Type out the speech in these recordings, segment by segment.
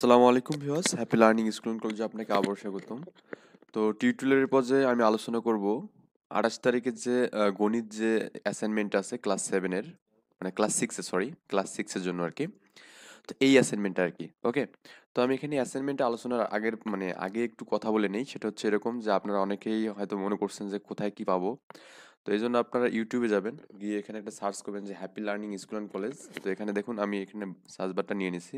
আসসালামু আলাইকুম viewers, happy learning school and কলেজে আপনাকে আবার স্বাগতম। তো টিউটোরিয়ালের পর্যায়ে আমি আলোচনা করব 28 তারিখের যে গণিত যে অ্যাসাইনমেন্ট আছে ক্লাস 7-এর, মানে ক্লাস 6-এর জন্য আর কি। তো এই অ্যাসাইনমেন্টটা আর কি, ওকে। তো আমি এখানে অ্যাসাইনমেন্টে আলোচনার আগে একটু কথা বলে নেই। সেটা হচ্ছে এরকম যে আপনারা অনেকেই হয়তো মনে করছেন যে কোথায় কি পাবো। তো এই জন্য আপনারা ইউটিউবে যাবেন, গিয়ে এখানে একটা সার্চ করবেন যে happy learning school and college. তো এখানে দেখুন আমি এখানে সার্চ বারটা নিয়ে নিছি।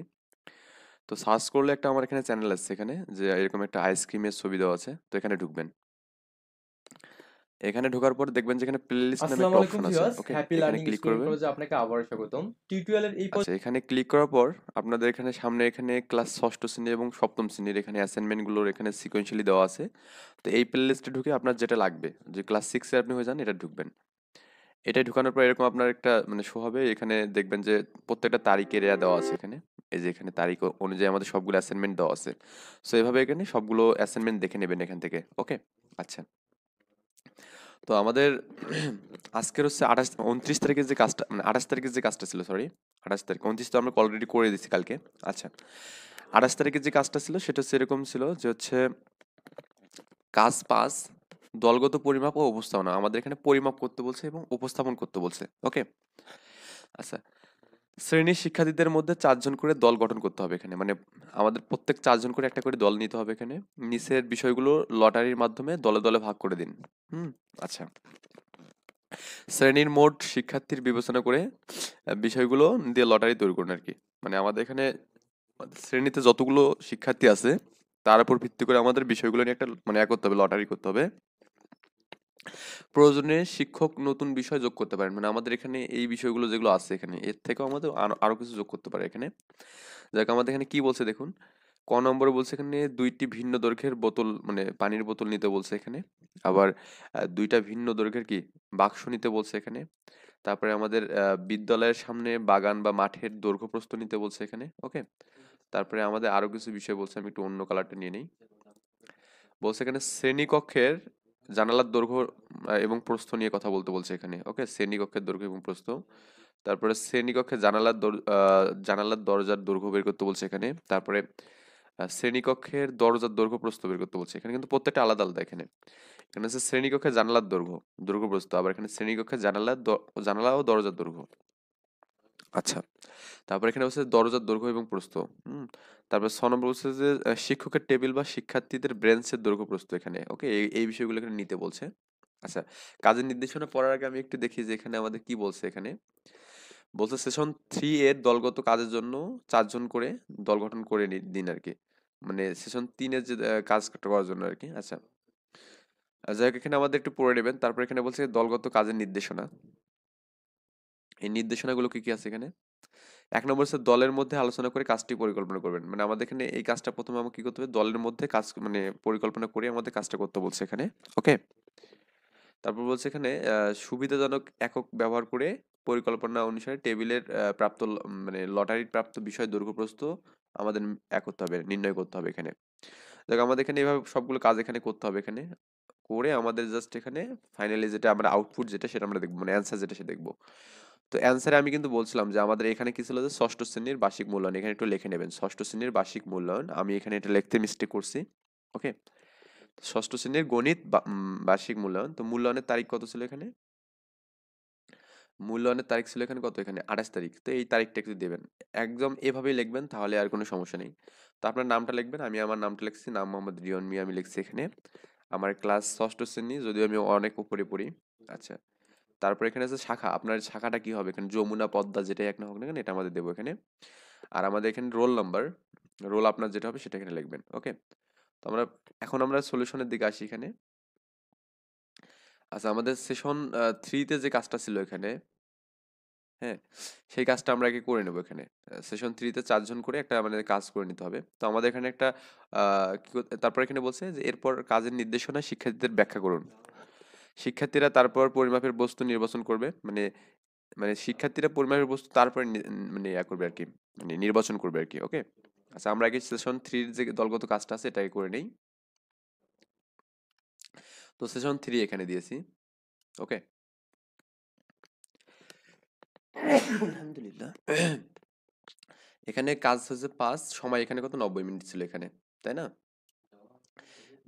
তো সার্চ করলে একটা আমার এখানে চ্যানেল আছে, এখানে যে এরকম একটা আইসক্রিমের ছবি দেওয়া আছে, তো এখানে ঢুকবেন। এখানে ঢোকার পর দেখবেন যে এখানে প্লেলিস্ট নামে আসসালামু একটা আলাইকুম অপশন আছে, ভিউয়ার্স, ওকে। হ্যাপি এখানে লার্নিং ক্লিক স্কুল এন্ড করবেন। কলেজে আপনাকে আবারও স্বাগতম। টিউটোরিয়ালের এই আচ্ছা, এখানে ক্লিক করার পর আপনাদের এখানে সামনে এখানে ক্লাস ষষ্ঠ শ্রেণী এবং সপ্তম শ্রেণীর এখানে অ্যাসাইনমেন্টগুলোর এখানে সিকোয়েন্সিয়ালি দেওয়া আছে। তো এই প্লেলিস্টে ঢুকে আপনার যেটা লাগবে, যে ক্লাস 6-এ আপনি হয়ে যান, এটা ঢুকবেন। এটাই ঢুকানোর পর এরকম আপনার একটা মানে শো হবে। এখানে দেখবেন যে প্রত্যেকটা তারিখের দেওয়া আছে এখানে। এই যে এখানে তারিখ অনুযায়ী আমাদের সবগুলো অ্যাসাইনমেন্ট দেওয়া আছে। সো এভাবে এখানে সবগুলো অ্যাসাইনমেন্ট দেখে নেবেন এখান থেকে, ওকে। আচ্ছা, তো আমাদের আজকের হচ্ছে 29 তারিখের যে কাজটা, মানে 28 তারিখের যে কাজটা ছিল, সরি, 28 তারিখ, 29 তো আমরা অলরেডি করে দিচ্ছি কালকে। আচ্ছা, 28 তারিখের যে কাজটা ছিল সেটা হচ্ছে এরকম ছিল যে হচ্ছে কাজ 5, দলগত পরিমাপ ও উপস্থাপনা। আমাদের এখানে পরিমাপ করতে বলছে এবং উপস্থাপন করতে বলছে, ওকে। আচ্ছা, শ্রেণীর শিক্ষার্থীদের মধ্যে 4 জন করে দল গঠন করতে হবে এখানে, মানে আমাদের প্রত্যেক 4 জন করে একটা করে দল নিতে হবে এখানে। নিচের বিষয়গুলো লটারির মাধ্যমে দলে দলে ভাগ করে দিন। আচ্ছা, শ্রেণীর মোট শিক্ষার্থীর বিবেচনা করে বিষয়গুলো দিয়ে লটারি তৈরি করুন আর কি। মানে আমাদের এখানে শ্রেণীতে যতগুলো শিক্ষার্থী আছে তার উপর ভিত্তি করে আমাদের বিষয়গুলো নিয়ে একটা মানে করতে হবে, লটারি করতে হবে। প্রয়োজনে শিক্ষক নতুন বিষয় যোগ করতে পারেন, মানে আমাদের এখানে এই বিষয়গুলো যেগুলো আছে এখানে এর থেকেও আমাদের আরো কিছু যোগ করতে পারে এখানে। যাক, আমাদের এখানে কি বলছে দেখুন। ক নম্বরে বলছে এখানে 2টি ভিন্ন দৈর্ঘ্যের বোতল, মানে পানির বোতল নিতে বলছে এখানে। আবার 2টা ভিন্ন দৈর্ঘ্যের কি বাক্স নিতে বলছে এখানে। তারপরে আমাদের বিদ্যালয়ের সামনে বাগান বা মাঠের দৈর্ঘ্য প্রস্থ নিতে বলছে এখানে, ওকে। তারপরে আমাদের আরো কিছু বিষয় বলছে, আমি একটু অন্য কালারটা নিয়ে নিই। বলছে এখানে শ্রেণীকক্ষের জানালার দৈর্ঘ্য এবং প্রস্থ নিয়ে কথা বলতে বলছে এখানে, ওকে। শ্রেণীকক্ষের দৈর্ঘ্য এবং প্রস্থ। তারপরে শ্রেণীকক্ষে জানালার দরজার দৈর্ঘ্য বের করতে বলছে এখানে। তারপরে শ্রেণীকক্ষের দরজার দৈর্ঘ্য প্রস্থ বের করতে বলছে এখানে, কিন্তু প্রত্যেকটা আলাদা আলাদা এখানে। এখানে হচ্ছে শ্রেণীকক্ষের জানালার দৈর্ঘ্য প্রস্থ, আবার এখানে শ্রেণীকক্ষের জানালা ও দরজার দৈর্ঘ্য। আচ্ছা, তারপর এখানে হচ্ছে দরজার দৈর্ঘ্য এবং প্রস্থ। হুম তারপর 6 নম্বর হচ্ছে যে শিক্ষকের টেবিল বা শিক্ষার্থীদের বেঞ্চের দৈর্ঘ্য প্রস্থ এখানে, ওকে। এই বিষয়গুলো এখানে নিতে বলছে। আচ্ছা, কাজের নির্দেশনা পড়ার আগে আমি একটু দেখি যে এখানে আমাদের কি বলছে এখানে। বলছে সেশন 3 এর দলগত কাজের জন্য 4 জন করে দল গঠন করে দিন আর কি। মানে সেশন 3 এর যে কাজটা করার জন্য আর কি। আচ্ছা, যাই হোক, এখানে আমাদের একটু পড়ে নেবেন। তারপর এখানে বলছে দলগত কাজের নির্দেশনা। এই নির্দেশনাগুলো কি কি আছে এখানে। 1 নম্বর হচ্ছে দলের মধ্যে আলোচনা করে কাজটি পরিকল্পনা করবেন। মানে আমাদের এখানে এই কাজটা প্রথমে আমাকে কি করতে হবে, দলের মধ্যে কাজ মানে পরিকল্পনা করে আমাদের কাজটা করতে বলছে এখানে, ওকে। তারপর বলছে এখানে সুবিধাজনক একক ব্যবহার করে পরিকল্পনা অনুসারে টেবিলের মানে লটারির প্রাপ্ত বিষয় দৈর্ঘ্য প্রস্থ আমাদের করতে হবে, নির্ণয় করতে হবে এখানে। দেখ, আমাদের এখানে এইভাবে সবগুলো কাজ এখানে করতে হবে এখানে। করে আমাদের জাস্ট এখানে ফাইনালি যেটা আমরা আউটপুট যেটা সেটা আমরা দেখবো, মানে অ্যান্সার যেটা সেটা দেখবো। তো অ্যান্সারে আমি কিন্তু বলছিলাম যে আমাদের এখানে কি ছিল, যে ষষ্ঠ শ্রেণীর বার্ষিক মূল্যায়ন। এখানে একটু লিখে নেবেন ষষ্ঠ শ্রেণীর বার্ষিক মূল্যায়ন। আমি এখানে এটা লিখতে মিস্টেক করছি, ওকে। ষষ্ঠ শ্রেণীর গণিত বার্ষিক মূল্যায়ন। তো মূল্যায়নের তারিখ কত ছিল এখানে, মূল্যায়নের তারিখ ছিল এখানে কত, এখানে 28 তারিখ। তো এই তারিখটা একটু দেবেন, একদম এভাবেই লিখবেন, তাহলে আর কোনো সমস্যা নেই। তো আপনার নামটা লিখবেন, আমি আমার নামটা লিখছি, নাম মোহাম্মদ রিয়ন মিয়া আমি লিখছি এখানে। আমার ক্লাস ষষ্ঠ শ্রেণী, যদিও আমি অনেক উপরে পড়ি। আচ্ছা, তারপর এখানে আছে শাখা, আপনার শাখাটা কি হবে এখানে, যমুনা পদ্মা যেটাই এক না হোক না কেন এটা আমাদের দেবো এখানে। আর আমাদের এখানে রোল নাম্বার, রোল আপনার যেটা হবে সেটা এখানে লিখবেন, ওকে। তো এখন আমরা সলিউশনের দিকে আসি এখানে। আচ্ছা, আমাদের সেশন 3-তে যে কাজটা ছিল এখানে, হ্যাঁ, সেই কাজটা আমরা আগে করে নেব এখানে। সেশন 3-তে 4 জন করে একটা মানে কাজ করে নিতে হবে। তো আমাদের এখানে একটা তারপর এখানে বলছে যে এরপর কাজের নির্দেশনা শিক্ষার্থীদের ব্যাখ্যা করুন। শিক্ষার্থীরা তারপর পরিমাপের বস্তু নির্বাচন করবে, মানে মানে শিক্ষার্থীরা পরিমাপের বস্তু তারপরে মানে করবে আর কি, মানে নির্বাচন করবে আর কি, ওকে। আচ্ছা, আমরা আগে সেশন 3-র যে দলগত কাজটা আছে এটাকে করে নেই। তো সেশন 3 এখানে দিয়েছি, ওকে। আলহামদুলিল্লাহ। এখানে কাজ হচ্ছে 5, সময় এখানে কত 90 মিনিট ছিল এখানে, তাই না?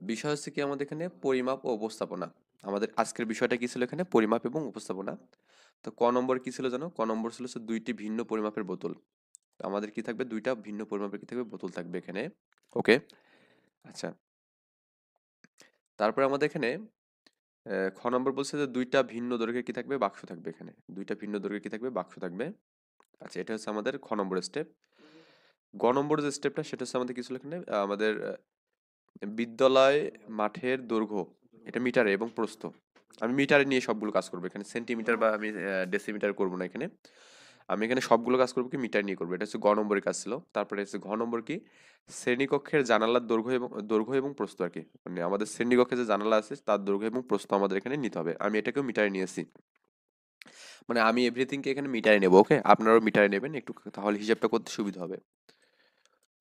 বিষয় হচ্ছে কি আমাদের এখানে পরিমাপ ও উপস্থাপনা। আমাদের আজকের বিষয়টা কি ছিল এখানে পরিমাপ এবং উপস্থাপনা। তো ক নম্বর কি ছিল জানো? ক নম্বর ছিল হচ্ছে 2টি ভিন্ন পরিমাপের বোতল। তো আমাদের কি থাকবে? 2টা ভিন্ন পরিমাপের কি থাকবে? বোতল থাকবে এখানে। ওকে, আচ্ছা। তারপরে আমাদের এখানে খ নম্বর বলছে যে 2টা ভিন্ন দৈর্ঘ্যের কি থাকবে? বাক্স থাকবে এখানে। 2টা ভিন্ন দৈর্ঘ্যের কি থাকবে? বাক্স থাকবে। আচ্ছা, এটা হচ্ছে আমাদের খ নম্বর স্টেপ। গ নম্বর যে স্টেপটা সেটা হচ্ছে আমাদের কি ছিল এখানে? আমাদের বিদ্যালয় মাঠের দৈর্ঘ্য, এটা মিটারে এবং প্রস্থ। আমি মিটারে নিয়ে সবগুলো কাজ করবো এখানে, সেন্টিমিটার বা আমি ডেসিমিটার করবো না এখানে। আমি এখানে সবগুলো কাজ করবো কি মিটার নিয়ে করবো। এটা হচ্ছে গ নম্বরের কাজ ছিল। তারপরে হচ্ছে ঘ নম্বর কি শ্রেণীকক্ষের জানালার দৈর্ঘ্য এবং প্রস্থ আর কি, মানে আমাদের শ্রেণীকক্ষে যে জানালা আছে তার দৈর্ঘ্য এবং প্রস্থ আমাদের এখানে নিতে হবে। আমি এটাকেও মিটারে নিয়েছি, মানে আমি এভরিথিংকে এখানে মিটারে নেবো। ওকে, আপনারাও মিটারে নেবেন একটু, তাহলে হিসাবটা করতে সুবিধা হবে।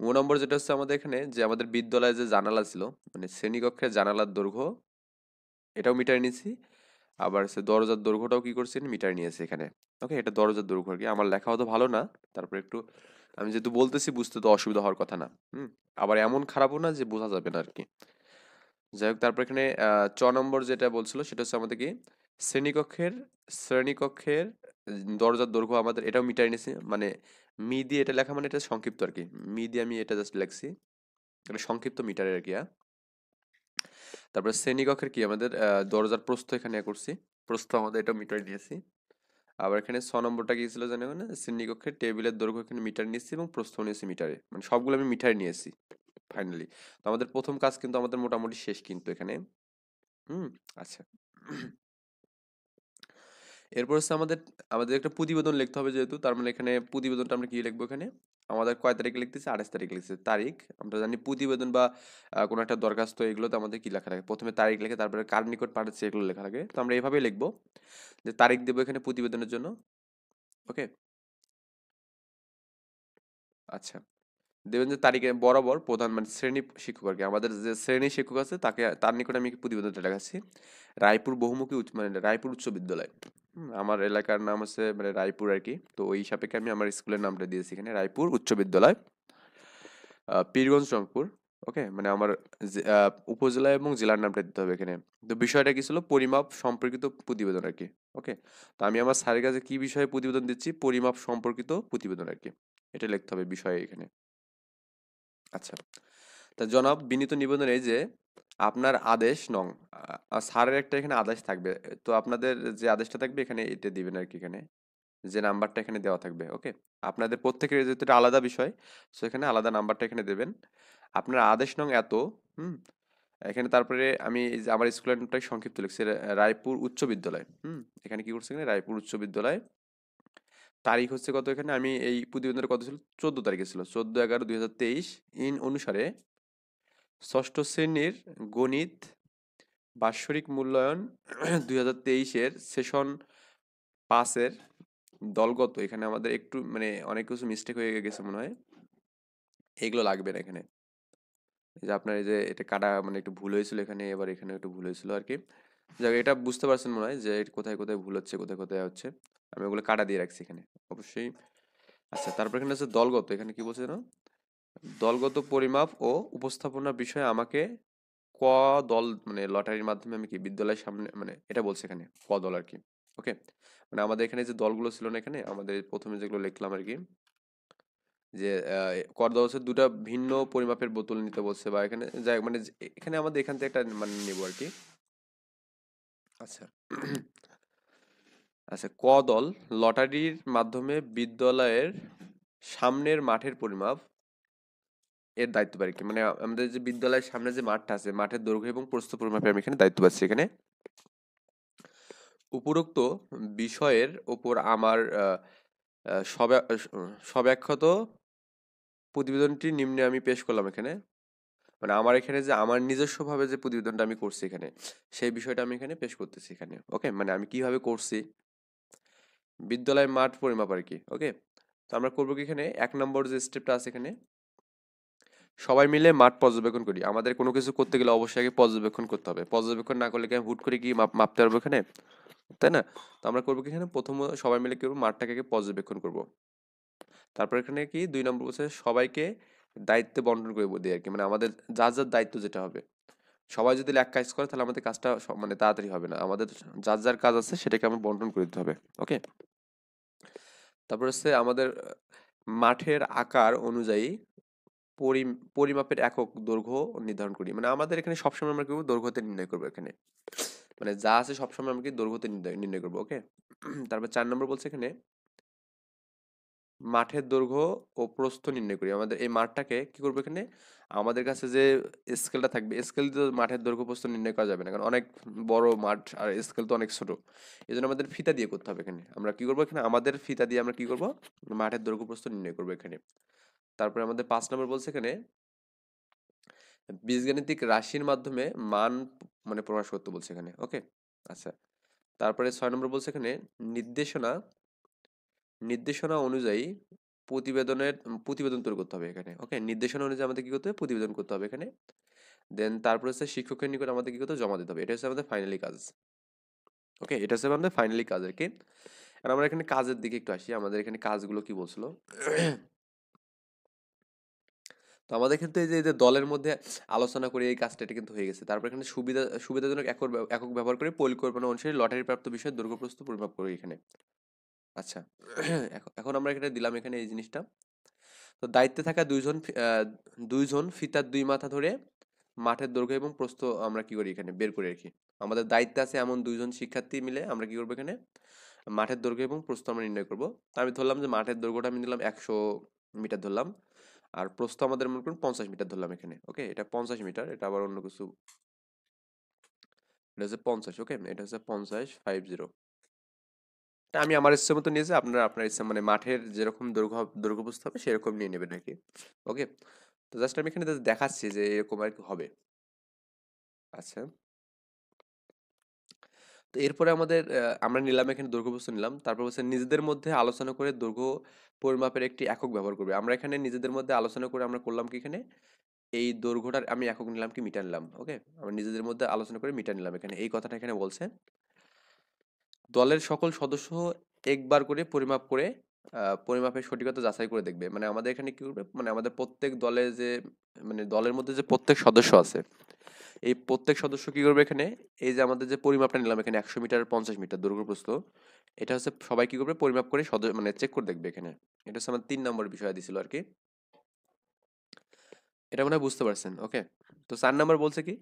ও নম্বর যেটা হচ্ছে আমাদের এখানে যে আমাদের বিদ্যালয়ে যে জানালা ছিল, মানে শ্রেণীকক্ষের জানালার দৈর্ঘ্য, এটাও মিটারে নিয়েছি। আবার হচ্ছে দরজার দৈর্ঘ্যটাও কি করছি মিটারে নিয়েছি এখানে। ওকে, এটা দরজার দৈর্ঘ্য আর কি। আমার লেখা অত ভালো না, তারপরে একটু আমি যেহেতু বলতেছি বুঝতে তো অসুবিধা হওয়ার কথা না। হুম, আবার এমন খারাপও না যে বোঝা যাবে না আর কি। যাই হোক, তারপর এখানে চ নম্বর যেটা বলছিল সেটা হচ্ছে আমাদের কি শ্রেণীকক্ষের শ্রেণীকক্ষের দরজার দৈর্ঘ্য আমাদের এটাও মিটারে নিয়েছি, মানে মি দিয়ে এটা লেখা, মানে এটা সংক্ষিপ্ত আর কি। মি দিয়ে আমি এটা জাস্ট লেখছি, এটা সংক্ষিপ্ত মিটারের আর কি। তারপরে শ্রেণীকক্ষের কি আমাদের দরজার প্রস্থ এখানে করছি, প্রস্থ আমাদের এটা মিটার নিয়েছি। আবার এখানে 6 নম্বরটা কি ছিল জানেন না, শ্রেণীকক্ষের টেবিলের দৈর্ঘ্য এখানে মিটার নিয়েছি এবং প্রস্থ নিয়েছি মিটারে, মানে সবগুলো আমি মিটারে নিয়েছি ফাইনালি। তো আমাদের প্রথম কাজ কিন্তু আমাদের মোটামুটি শেষ কিন্তু এখানে। হুম, আচ্ছা। এরপর হচ্ছে আমাদের আমাদের একটা প্রতিবেদন লিখতে হবে যেহেতু, তার মানে এখানে প্রতিবেদনটা আমরা কি লিখবো এখানে? আমাদের কয় তারিখে লিখতেছি? 28 তারিখে লিখতেছি। তারিখ আমরা জানি প্রতিবেদন বা কোনো একটা দরখাস্ত এগুলোতে আমাদের কি লেখা লাগে? প্রথমে তারিখ লিখে তারপরে কার নিকট পাঠাচ্ছি এগুলো লেখা লাগে। তো আমরা এভাবেই লিখবো যে তারিখ দেবো এখানে প্রতিবেদনের জন্য। ওকে, আচ্ছা। দেবেন যে তারিখে বরাবর প্রধান মানে শ্রেণী শিক্ষক আর কি, আমাদের যে শ্রেণী শিক্ষক আছে তাকে, তার নিকট আমি প্রতিবেদনটা লেখাচ্ছি। রায়পুর বহুমুখী মানে রায়পুর উচ্চ বিদ্যালয়। আমার এলাকার নাম হচ্ছে মানে রায়পুর আর কি, তো ওই সাপেক্ষে আমি আমার স্কুলের নামটা দিয়েছি এখানে রায়পুর উচ্চ বিদ্যালয়, পীরগঞ্জ রংপুর। ওকে, মানে আমার উপজেলা এবং জেলার নামটা দিতে হবে এখানে। তো বিষয়টা কি ছিল? পরিমাপ সম্পর্কিত প্রতিবেদন আর কি। ওকে, তো আমি আমার স্যারের কাছে কি বিষয়ে প্রতিবেদন দিচ্ছি? পরিমাপ সম্পর্কিত প্রতিবেদন আর কি, এটা লিখতে হবে বিষয়ে এখানে। আচ্ছা, তা জনাব বিনীত নিবেদন এই যে আপনার আদেশ নং, স্যারের একটা এখানে আদেশ থাকবে। তো আপনাদের যে আদেশটা থাকবে এখানে এটা দিবেন আর কি, এখানে যে নাম্বারটা এখানে দেওয়া থাকবে। ওকে, আপনাদের প্রত্যেকের যেহেতু এটা আলাদা বিষয়, সো এখানে আলাদা নাম্বারটা এখানে দেবেন। আপনার আদেশ নং এত। হুম, এখানে তারপরে আমি এই যে আমার স্কুলের নামটাই সংক্ষিপ্ত লিখছি, রায়পুর উচ্চ বিদ্যালয়। এখানে কি করছে এখানে রায়পুর উচ্চ বিদ্যালয়। তারিখ হচ্ছে কত এখানে? আমি এই প্রতিবেদনের কত ছিল? 14 তারিখে ছিল, 14/11/2023 ইন অনুসারে ষষ্ঠ শ্রেণীর গণিত বাৎসরিক মূল্যায়ন 2023-এর সেশন 5-এর দলগত, এখানে আমাদের একটু মানে অনেক কিছু মিস্টেক হয়ে গেছে মনে হয়, এগুলো লাগবে না এখানে। এই যে আপনার এই যে এটা কাটা মানে একটু ভুল হয়েছিল এখানে, এবার এখানে একটু ভুল হয়েছিল আর কি। যাক, এটা বুঝতে পারছেন মনে হয় যে কোথায় কোথায় ভুল হচ্ছে, কোথায় কোথায় হচ্ছে। আমি ওগুলো কাটা দিয়ে রাখছি এখানে অবশ্যই। আচ্ছা, তারপর এখানে আছে দলগত, এখানে কি বলছে জানো? দলগত পরিমাপ ও উপস্থাপনার বিষয়ে আমাকে ক দল মানে লটারির মাধ্যমে আমি কি বিদ্যালয়ের সামনে, মানে এটা বলছে এখানে ক দল আর কি। ওকে, মানে আমাদের এখানে যে দলগুলো ছিল না এখানে, আমাদের প্রথমে যেগুলো লিখলাম আর কি, যে কর দেওয়া হচ্ছে 2টা ভিন্ন পরিমাপের বোতল নিতে বলছে, বা এখানে যাই হোক, মানে এখানে আমাদের এখান থেকে একটা মানে নেবো আর কি। আচ্ছা। আচ্ছা, ক দল লটারির মাধ্যমে বিদ্যালয়ের সামনের মাঠের পরিমাপ এর দায়িত্ব পাই কি, মানে আমাদের যে বিদ্যালয়ের সামনে যে মাঠটা আছে মাঠের দৈর্ঘ্য এবং প্রস্থ পরিমাপে আমি এখানে দায়িত্ব পাচ্ছি এখানে। উপরোক্ত বিষয়ের ওপর আমার সব্যাখ্যাত প্রতিবেদনটি নিম্নে আমি পেশ করলাম এখানে, মানে আমার এখানে যে আমার নিজস্বভাবে যে প্রতিবেদনটা আমি করছি এখানে, সেই বিষয়টা আমি এখানে পেশ করতেছি এখানে। ওকে, মানে আমি কিভাবে করছি বিদ্যালয় মাঠ পরিমাপ আর কি। ওকে, তো আমরা করবো কি এখানে 1 নম্বর যে স্টেপটা আছে এখানে, সবাই মিলে মাঠ পর্যবেক্ষণ করি। আমাদের কোনো কিছু করতে গেলে অবশ্যই আগে পর্যবেক্ষণ করতে হবে, পর্যবেক্ষণ না করলে কি আমি হুট করে কি মাপতে পারবো এখানে? তাই না? তো আমরা করবো কি এখানে প্রথম সবাই মিলে কি করবো, মাঠটাকে আগে পর্যবেক্ষণ করবো। তারপর এখানে কি 2 নম্বর বলছে সবাইকে দায়িত্বে বন্টন করে দেয় আর কি, মানে আমাদের যার যার দায়িত্ব যেটা হবে, সবাই যদি এক কাজ করে তাহলে আমাদের কাজটা মানে তাড়াতাড়ি হবে না, আমাদের যার যার কাজ আছে সেটাকে আমরা বন্টন করে দিতে হবে। ওকে, তারপর হচ্ছে আমাদের মাঠের আকার অনুযায়ী পরিমাপের একক দৈর্ঘ্য নির্ধারণ করি, মানে আমাদের এখানে সবসময় আমরা কি করবো, দৈর্ঘ্যতে নির্ণয় করবো এখানে, মানে যা আছে সবসময় আমরা কি দৈর্ঘ্যতে নির্ণয় করবো। ওকে, তারপর 4 নম্বর বলছে এখানে মাঠের দৈর্ঘ্য ও প্রস্থ নির্ণয় করি, আমাদের এই মাঠটাকে কি করবো এখানে, আমাদের কাছে যে স্কেলটা থাকবে, স্কেল দিয়ে তো মাঠের দৈর্ঘ্য প্রস্থ নির্ণয় করা যাবে না, কারণ অনেক বড় মাঠ আর স্কেল তো অনেক ছোট, এই জন্য আমাদের ফিতা দিয়ে করতে হবে এখানে, আমরা কি করবো এখানে, আমাদের ফিতা দিয়ে আমরা কি করবো, মাঠের দৈর্ঘ্য প্রস্থ নির্ণয় করবো এখানে। তারপরে আমাদের 5 নম্বর বলছে এখানে বীজগাণিতিক রাশির মাধ্যমে মান মানে প্রকাশ করতে বলছে এখানে। ওকে, আচ্ছা, তারপরে 6 নম্বর বলছে এখানে নির্দেশনা নির্দেশনা অনুযায়ী প্রতিবেদন তৈরি করতে হবে এখানে। ওকে, নির্দেশনা অনুযায়ী আমাদের কি করতে হবে, প্রতিবেদন করতে হবে এখানে। দেন তারপর হচ্ছে শিক্ষকের নিকট আমাদের কি করতে হবে, জমা দিতে হবে, এটা হচ্ছে আমাদের ফাইনালি কাজ। ওকে, এটা হচ্ছে আমাদের ফাইনালি কাজ আর কি। আর আমরা এখানে কাজের দিকে একটু আসি, আমাদের এখানে কাজগুলো কি বলছিল। তো আমাদের কিন্তু এই যে দলের মধ্যে আলোচনা করে এই কাজটা, এটা কিন্তু হয়ে গেছে। তারপর এখানে সুবিধাজনক একক ব্যবহার করে পরিকল্পনা অনুসারে লটারি প্রাপ্ত বিষয়ের দৈর্ঘ্য প্রস্থ পরিমাপ করি এখানে। আচ্ছা, এখন আমরা এখানে দিলাম এখানে এই জিনিসটা। তো দায়িত্বে থাকা দুইজন ফিতার দুই মাথা ধরে মাঠের দৈর্ঘ্য এবং প্রস্থ আমরা কি করি এখানে বের করে রাখি। আমাদের দায়িত্বে আছে এমন দুইজন শিক্ষার্থী মিলে আমরা কি করবো এখানে, মাঠের দৈর্ঘ্য এবং প্রস্থ আমরা নির্ণয় করবো। তো আমি ধরলাম যে মাঠের দৈর্ঘ্যটা আমি নিলাম 100 মিটার ধরলাম, আর প্রস্থ আমাদের মনে করুন 50 মিটার ধরলাম এখানে। ওকে, এটা 50 মিটার, এটা আবার অন্য কিছু, এটা হচ্ছে 50। ওকে, এটা হচ্ছে 50, 50। এটা আমি আমার ইচ্ছে মতো নিয়েছি, আপনারা আপনার ইচ্ছা মানে মাঠের যেরকম দৈর্ঘ্য প্রস্থ হবে সেরকম নিয়ে নেবেন আর কি। ওকে, তো জাস্ট আমি এখানে just দেখাচ্ছি যে এরকম আর কি হবে। আচ্ছা, তো এরপরে আমাদের আমরা নিলাম এখানে দৈর্ঘ্য প্রস্থ নিলাম, তারপর হচ্ছে নিজেদের মধ্যে আলোচনা করে দৈর্ঘ্য পরিমাপের একটি একক ব্যবহার করবে। আমরা এখানে নিজেদের মধ্যে আলোচনা করে আমরা করলাম কি এখানে, এই দৈর্ঘ্যটার আমি একক নিলাম কি, মিটার নিলাম। ওকে, আমরা নিজেদের মধ্যে আলোচনা করে মিটার নিলাম এখানে, এই কথাটা এখানে বলছে। দলের সকল সদস্য একবার করে পরিমাপ করে পরিমাপের সঠিকতা যাচাই করে দেখবে, মানে আমাদের এখানে কি করবে, মানে আমাদের প্রত্যেক দলে যে মানে দলের মধ্যে যে প্রত্যেক সদস্য আছে, এই প্রত্যেক সদস্য কি করবে এখানে, এই যে আমাদের যে পরিমাপটা নিলাম এখানে 100 মিটার 50 মিটার দৈর্ঘ্য প্রস্থ, এটা হচ্ছে সবাই কি করবে, পরিমাপ করে মানে চেক করে দেখবে এখানে। এটা হচ্ছে আমার 3 নম্বর বিষয় দিছিল আর কি, এটা মনে হয় বুঝতে পারছেন। ওকে, তো 4 নম্বর বলছে কি,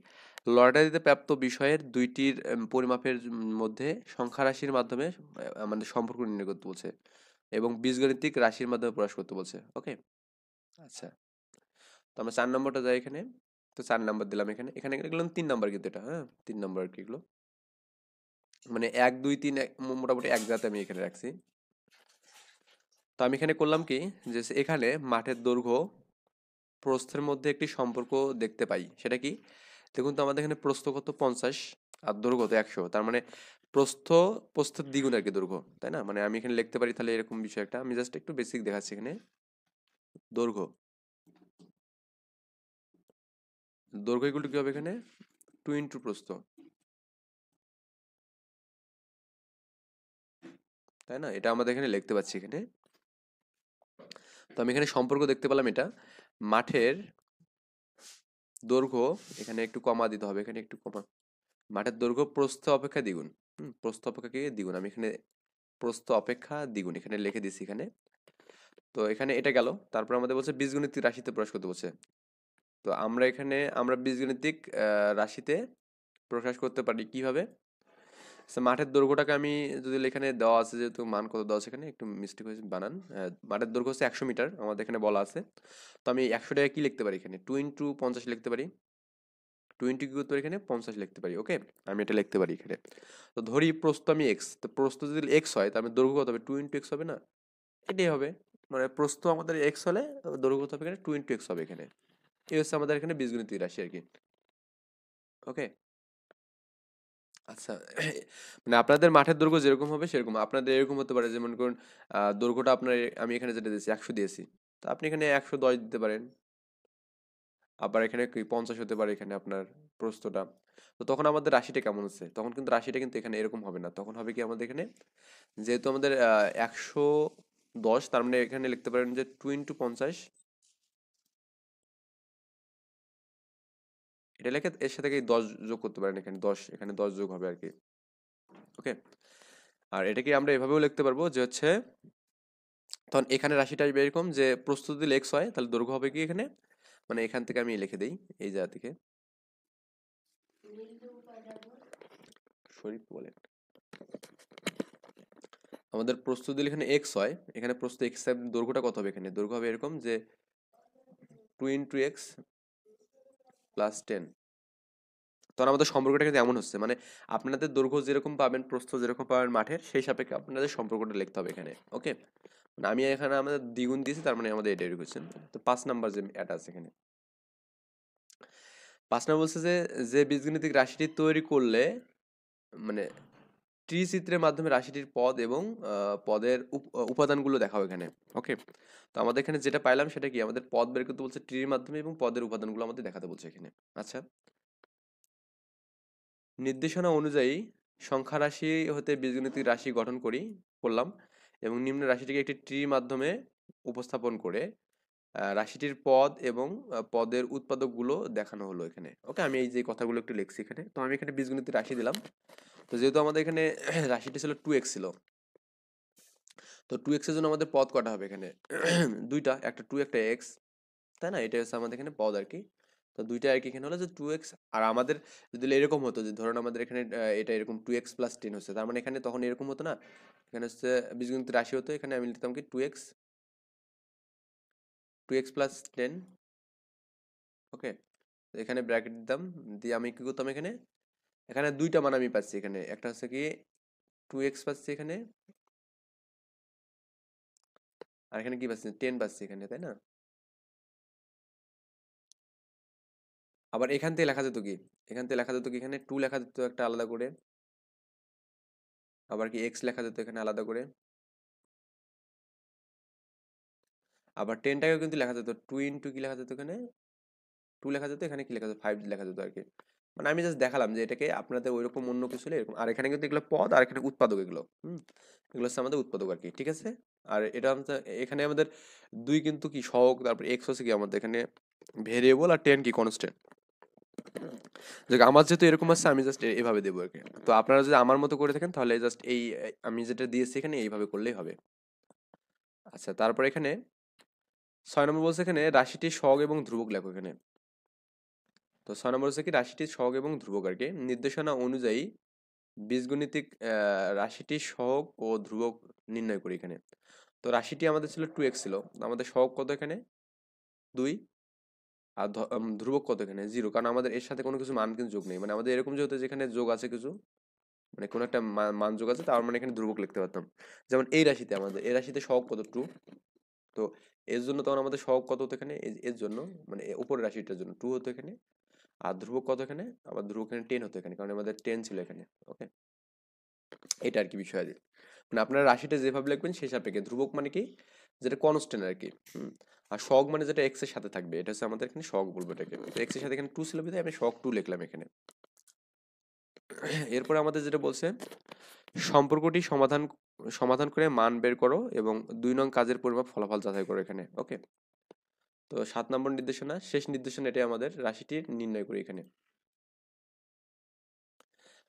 লটারিতে প্রাপ্ত বিষয়ের দুইটির পরিমাপের মধ্যে সংখ্যা রাশির মাধ্যমে আমাদের সম্পর্ক নির্ণয় করতে বলছে এবং বীজগণিতিক রাশির মাধ্যমে প্রকাশ করতে বলছে। ওকে, আচ্ছা, তো আমরা 4 নম্বরটা যাই এখানে। তো 4 নম্বর দিলাম এখানে, এখানে গেলাম 3 নম্বর, কিন্তু এটা হ্যাঁ 3 নম্বর আর কি এগুলো, মানে 1 2 3 মোটামুটি এক জাতে আমি এখানে রাখছি। তো আমি এখানে করলাম কি, যে এখানে মাঠের দৈর্ঘ্য প্রস্থের মধ্যে একটি সম্পর্ক দেখতে পাই, সেটা কি, দেখুন তো আমাদের এখানে প্রস্থ কত 50 আর দৈর্ঘ্য কত 100, তার মানে প্রস্থ প্রস্থের দ্বিগুণ আর কি দৈর্ঘ্য, তাই না, মানে আমি এখানে লিখতে পারি তাহলে এরকম বিষয় একটা, আমি জাস্ট একটু বেসিক দেখাচ্ছি এখানে। দৈর্ঘ্য দৈর্ঘ্য এগুলো কি হবে এখানে, 2 ইন্টু প্রস্থ, তাই না, এটা আমাদের এখানে লিখতে পাচ্ছি এখানে। তো আমি এখানে সম্পর্ক দেখতে পেলাম, এটা মাঠের দৈর্ঘ্য, এখানে একটু কমা দিতে হবে, এখানে একটু কমা, মাঠের দৈর্ঘ্য প্রস্থ অপেক্ষা দ্বিগুণ। প্রস্থ অপেক্ষা কি দ্বিগুণ, আমি এখানে প্রস্থ অপেক্ষা দ্বিগুণ এখানে লিখে দিছি এখানে। তো এখানে এটা গেল, তারপর আমাদের বলছে বীজগণিতিক রাশিতে প্রকাশ করতে বলছে। তো আমরা বীজগণিতিক রাশিতে প্রকাশ করতে পারি কিভাবে, মাঠের দৈর্ঘ্যটাকে আমি যদি এখানে দেওয়া আছে, যেহেতু মান কত দেওয়া আছে এখানে একটু মিস্টেক হয়েছে বানান, মাঠের দৈর্ঘ্য হচ্ছে 100 মিটার আমাদের এখানে বলা আছে। তো আমি 100টাকে কি লিখতে পারি এখানে, 2 ইন্টু 50 লিখতে পারি, 20 কি করতে পারি এখানে 50 লিখতে পারি। ওকে, আমি এটা লিখতে পারি এখানে। তো ধরি প্রস্থ আমি এক্স, তো প্রস্থ যদি এক্স হয় তার মানে দৈর্ঘ্য কত হবে, 2 ইন্টু এক্স হবে না, এটাই হবে, মানে প্রস্থ আমাদের এক্স হলে দৈর্ঘ্য কত হবে এখানে, 2 ইন্টু এক্স হবে এখানে। এই হচ্ছে আমাদের এখানে বীজগণিত রাশি আর কি। ওকে, আচ্ছা, মানে আপনাদের মাঠের দৈর্ঘ্য যেরকম হবে সেরকম আপনাদের এরকম হতে পারে, যেমন করুন দৈর্ঘ্যটা আপনার আমি এখানে যেটা দিয়েছি 100 দিয়েছি, তো আপনি এখানে 110 দিতে পারেন, আবার এখানে কি 50 হতে পারে এখানে আপনার প্রস্থটা। তো তখন আমাদের রাশিটা কেমন হচ্ছে, তখন কিন্তু রাশিটা কিন্তু এখানে এরকম হবে না, তখন হবে কি আমাদের এখানে, যেহেতু আমাদের 100 10, তার মানে এখানে লিখতে পারেন যে 2 ইন্টু 50। এটা লিখে এর সাথে কি 10 যোগ করতে পারেন, এখানে 10, এখানে 10 যোগ হবে আর কি। ওকে। আর এটাকে আমরা এভাবেও লিখতে পারবো যে হচ্ছে, তখন এখানে রাশিটা আসবে এরকম যে প্রস্থ যদি x হয় তাহলে দৈর্ঘ্য হবে কি এখানে, মানে এখান থেকে আমি লিখে দেই এই জায়গা থেকে, শরীফ বলেন, আমাদের প্রস্থ যদি এখানে x হয়, এখানে প্রস্থ x এর দৈর্ঘ্যটা কত হবে, এখানে দৈর্ঘ্য হবে এরকম যে 2 ইন্টু এক্স প্লাস 10। তখন আমাদের সম্পর্কটা কিন্তু এমন হচ্ছে, মানে আপনাদের দৈর্ঘ্য যেরকম পাবেন, প্রস্থ যেরকম পাবেন মাঠের, সেই সাপেক্ষে আপনাদের সম্পর্কটা লিখতে হবে এখানে। ওকে, মানে আমি এখানে আমাদের দ্বিগুণ দিয়েছি, তার মানে আমাদের এটাই কোশ্চেন। তো 5 নাম্বার যে এটা আছে এখানে, 5 নাম্বার বলছে যে যে বীজগণিতিক রাশিটি তৈরি করলে, মানে ট্রি চিত্রের মাধ্যমে রাশিটির পদ এবং পদের উপাদানগুলো দেখাও এখানে। ওকে, তো আমাদের এখানে যেটা পাইলাম সেটা কি, আমাদের পদ বের করতে বলছে ট্রির মাধ্যমে এবং পদের উপাদানগুলো আমাদের দেখাতে বলছে এখানে। আচ্ছা, নির্দেশনা অনুযায়ী সংখ্যা রাশি হতে বীজগণিতিক রাশি গঠন করলাম এবং নিম্ন রাশিটিকে একটি ট্রির মাধ্যমে উপস্থাপন করে রাশিটির পদ এবং পদের উৎপাদকগুলো দেখানো হলো এখানে। ওকে, আমি এই যে কথাগুলো একটু লিখছি এখানে। তো আমি এখানে বীজগণিতের রাশি দিলাম। তো যেহেতু আমাদের এখানে রাশিটি ছিল 2x ছিল, তো 2x এর জন্য আমাদের পদ কটা হবে এখানে? দুইটা, একটা 2 একটা x, তাই না? এটা হচ্ছে আমাদের এখানে পদ আর কি। তো দুইটা আর কি এখানে হলো যে 2x। আর আমাদের যদি এরকম হতো যে ধরুন আমাদের এখানে এটা এরকম 2x প্লাস 10 হচ্ছে, তার মানে এখানে তখন এরকম হতো না, এখানে হচ্ছে বীজগণিত রাশি হতো, এখানে আমি লিখতাম কি 2x প্লাস 10। ওকে, তো এখানে ব্র্যাকেট দিতাম, দিয়ে আমি কি করতাম এখানে, এখানে দুইটা মান আমি পাচ্ছি এখানে, একটা হচ্ছে কি 2x পাচ্ছি এখানে, আর এখানে কি পাচ্ছি 10 পাচ্ছি এখানে, তাই না? আবার এখান থেকে লেখা যেত কি, এখান থেকে লেখা যেত কি, এখানে 2 লেখা যেত একটা আলাদা করে, আবার কি x লেখা যেত এখানে আলাদা করে, আবার 10টাকেও কিন্তু লেখা যেত 2 ইন্টু কি লেখা যেত এখানে, 2 লেখা যেত, এখানে কি লেখা যেত 5 লেখা যেত আর কি। মানে আমি জাস্ট দেখালাম যে এটাকে আপনাদের ওইরকম অন্য কিছু হলে এরকম। আর এখানে কিন্তু এগুলো পদ, আর এখানে উৎপাদক এগুলো। এগুলো হচ্ছে আমাদের উৎপাদক আর কি, ঠিক আছে। আর এটা এখানে আমাদের 2 কিন্তু কি সহগ, তারপর x হচ্ছে কি আমাদের এখানে ভেরিয়েবল, আর 10 কি কনস্ট্যান্ট। দেখ আমার যেহেতু এরকম আছে, আমি জাস্ট এভাবে দেবো আর কি। তো আপনারা যদি আমার মতো করে থাকেন তাহলে জাস্ট এই আমি যেটা দিয়েছি এখানে এইভাবে করলেই হবে। আচ্ছা, তারপর এখানে 6 নম্বর বলছে এখানে রাশিটির সহগ এবং ধ্রুবক লেখো এখানে। তো 6 নম্বর হচ্ছে কি রাশিটির সহগ এবং ধ্রুবক আর কি। নির্দেশনা অনুযায়ী বীজগণিতিক রাশিটির সহগ ও ধ্রুবক নির্ণয় করি এখানে। তো রাশিটি আমাদের ছিল 2x ছিল, আমাদের সহগ কত এখানে 2, আর ধ্রুবক কত এখানে 0, কারণ আমাদের এর সাথে কোনো কিছু মান কিন্তু যোগ নেই। মানে আমাদের এরকম যেহেতু যেখানে যোগ আছে কিছু, মানে কোনো একটা মান যোগ আছে, তার মানে এখানে ধ্রুবক লিখতে পারতাম। যেমন এই রাশিতে আমাদের, এই রাশিতে সহগ কত 2, তো এর জন্য তখন আমাদের সহগ কত হতো এখানে, এর জন্য মানে উপরের রাশিটার জন্য 2 হতো এখানে। আর ধ্রুবক কত এখানে, আবার ধ্রুবক এখানে 10 হতো এখানে, কারণ আমাদের 10 ছিল এখানে। ওকে, এটা আর কি বিষয় আছে। মানে আপনারা রাশিটা যেভাবে লিখবেন সেই সাপেক্ষে, ধ্রুবক মানে কি, যেটা কনস্ট্যান্ট আর কি। আর সহগ মানে যেটা এক্স এর সাথে থাকবে, এটা হচ্ছে আমাদের এখানে সহগ বলবো এটাকে। তো এক্স এর সাথে এখানে 2 ছিল বিধায় আমি সহগ 2 লিখলাম এখানে। এরপরে আমাদের যেটা বলছে, সম্পর্কটি সমাধান সমাধান করে মান বের করো এবং 2 নং কাজের পরিমাপ ফলাফল যাচাই করো এখানে। ওকে, তো 7 নম্বর নির্দেশনা, শেষ নির্দেশনা, এটাই আমাদের রাশিটি নির্ণয় করি এখানে।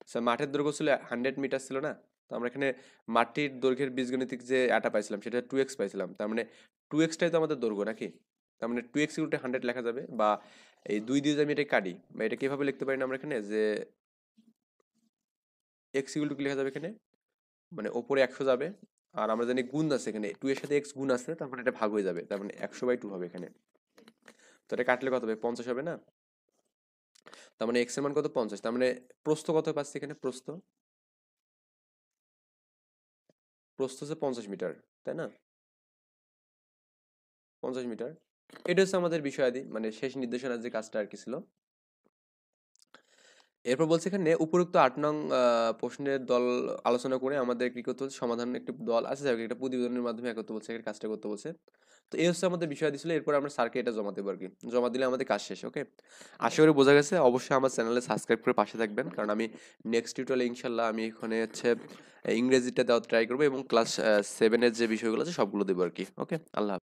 আচ্ছা, মাঠের দৈর্ঘ্য ছিল 100 মিটার ছিল না? তো আমরা এখানে মাটির দৈর্ঘ্যের বীজগণিতিক যে আটা পাইছিলাম সেটা 2x পাইছিলাম, তার মানে 2x টাই তো আমাদের দৈর্ঘ্য নাকি? তার মানে 2x উল্টে 100 লেখা যাবে, বা এই 2 দিয়ে যদি আমি এটা কাটি, বা এটা কিভাবে লিখতে পারি না আমরা এখানে, যে x ইকুয়াল টু কি লেখা যাবে এখানে, মানে ওপরে 100 যাবে, আর আমরা জানি গুণ আছে এখানে 2 এর সাথে x গুণ আছে, তার মানে এটা ভাগ হয়ে যাবে, তার মানে 100/2 হবে এখানে। তো এটা কাটলে কত হবে, 50 হবে না? তার মানে x এর মান কত, 50। তার মানে প্রস্থ কত পাচ্ছি এখানে, প্রস্থ প্রস্থ হচ্ছে 50 মিটার, তাই না? 50 মিটার, এটা হচ্ছে আমাদের বিষয়াদি, মানে শেষ নির্দেশনার যে কাজটা আর কি ছিল। এরপর বলছে এখানে উপরোক্ত ৮ নং প্রশ্নের দল আলোচনা করে আমাদের কি করতে বলছে, সমাধানের একটি দল আছে, যাকে একটা প্রতিবেদনের মাধ্যমে এক করতে বলছে, এই কাজটা করতে বলছে। তো এই হচ্ছে আমাদের বিষয় দিছিল। এরপর আমরা স্যারকে এটা জমা দেবো আরকি। জমা দিলে আমাদের কাজ শেষ। ওকে? আশা করি বোঝা গেছে। অবশ্যই আমার চ্যানেলে সাবস্ক্রাইব করে পাশে থাকবেন। কারণ আমি নেক্সট টিউটোরিয়ালে ইনশাআল্লাহ আমি এখানে হচ্ছে ইংরেজিটা দেওয়ার ট্রাই করব এবং ক্লাস 7 এর যে বিষয়গুলো আছে সবগুলো দেবো আরকি। ওকে? আল্লাহ হাফেজ।